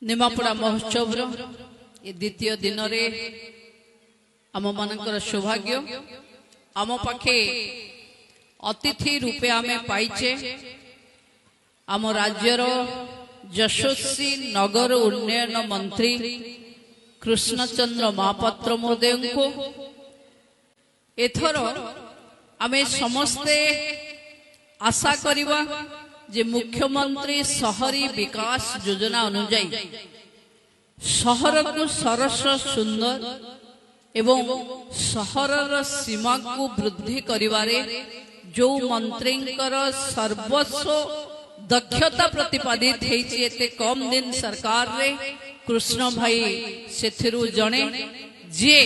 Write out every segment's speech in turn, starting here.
निमापड़ा महोत्सव द्वितीय दिन आम मान सौभाग्य आम पाखे अतिथि रूपे आम पाइचे आम राज्यर यशस्वी नगर उन्नयन मंत्री कृष्णचंद्र महापात्र महोदय को एथर आमे समस्ते आशा करिबा जे मुख्यमंत्री शहरी विकास योजना अनुजाई शहर को सरस सुंदर एवं शहरर सीमा को वृद्धि करिवारे जो मंत्रींकर सर्वस्व दक्षता प्रतिपादित हेछि एते कम दिन सरकार रे कृष्ण भाई सेथिरु जणे जे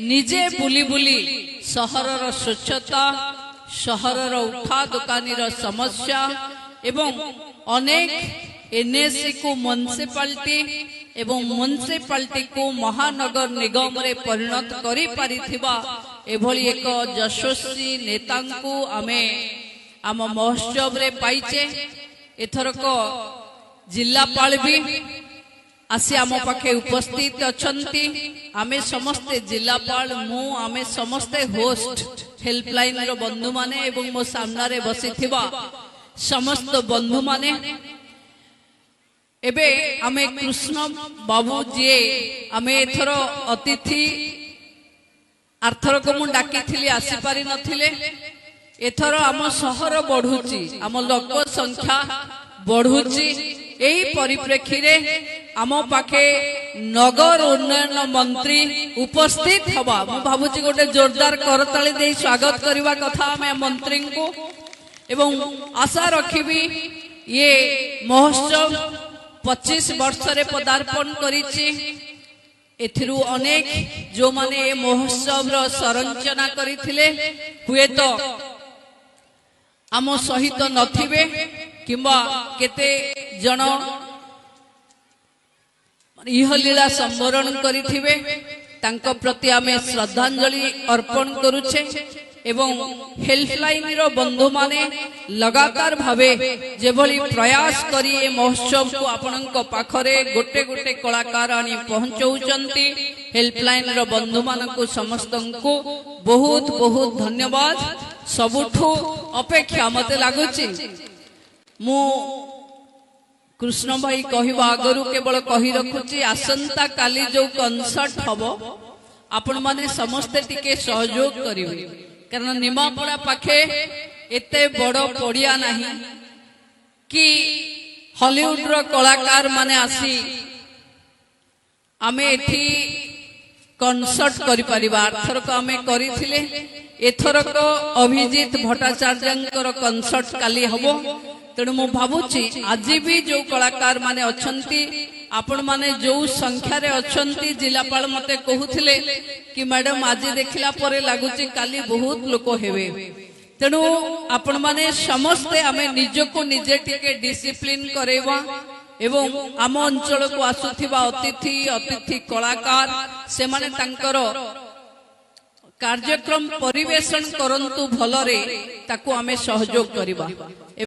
निजे बुली बुली शहरर स्वच्छता शहरर उठा दुकानीर समस्या एवं अनेक एनएससी को म्युनिसिपालिटी एवं म्युनिसिपालिटी को महानगर निगम रे परिणत करि पारिथिबा एभली एक यशस्वी नेता को आमे आम महोत्सव रे पाइचे एथरक जिलापाल भी आसी आम पाखे उपस्थित अछंती आमे समस्ते जिलापाल मु आमे समस्ते होस्ट हेल्पलाइन रो बंधु माने एवं मो सामने बसिथिबा समस्त बंधु माने एबे आमे कृष्ण बाबू जी आमे एथर अतिथि आर्थरक मु डाकिथिली आसी पारि नथिले एथर आम शहर बढ़ुची आम लोक संख्या बढ़ुची एही परिप्रेक्षी रे आम पाखे नगर उन्नयन मंत्री उपस्थित हवा मु भाबुची गोटे जोरदार करताली दे स्वागत करवा कथा आमे मंत्री को एवं आशा रखिबी ये महोत्सव 25 वर्ष रे पदार्पण करिछि एथिरु अनेक जो माने ए महोत्सव रो संरचना करिथिले हुए तो आम सहित नथिबे किंबा केते जन इहलीला संवरण करिथिबे तांको प्रति आमे श्रद्धांजलि अर्पण करूछे एवं हेल्पलाइन रो बंधु माने लगातार भावे जेभली प्रयास करी ए महोत्सव को आपनक पाखरे गोटे गोटे कलाकार आनी पहुंचौचंती हेल्पलाइन रो बंधु मानकु समस्तंकु बहुत बहुत धन्यवाद सबुठु अपेक्षा मते लागुची मु कृष्ण भाई कहिबा आगरु केवल कहि रखुची आसंता काली जो कनसर्ट हबो आपण माने समस्त टिके सहयोग करिवे कारण निमापड़ा पाखे एते बड़ पड़िया नहीं कि हॉलीवुड रो कलाकार माने आसी आमे एठी कनसर्ट करि परिबा अर्थरक आमे करिथिले एथरक अभिजीत भट्टाचार्यंकर कनसर्ट काली हबो तेणु मु भाबुची आज भी जो कलाकार माने अछंती आपण माने जो संख्या रे अछंती जिलापाल मते कहूथिले कि मैडम आज देखला परे लागुची काली बहुत लोक हेबे तेणु आपण माने समस्ते आमे निजको निजे टिके डिसिप्लिन करेवा एवं आम अंचल को आसुथिबा अतिथि कलाकार से माने तांकर कार्यक्रम परिवेशन करंतु भलरे ताकू आमे सहयोग करिबा।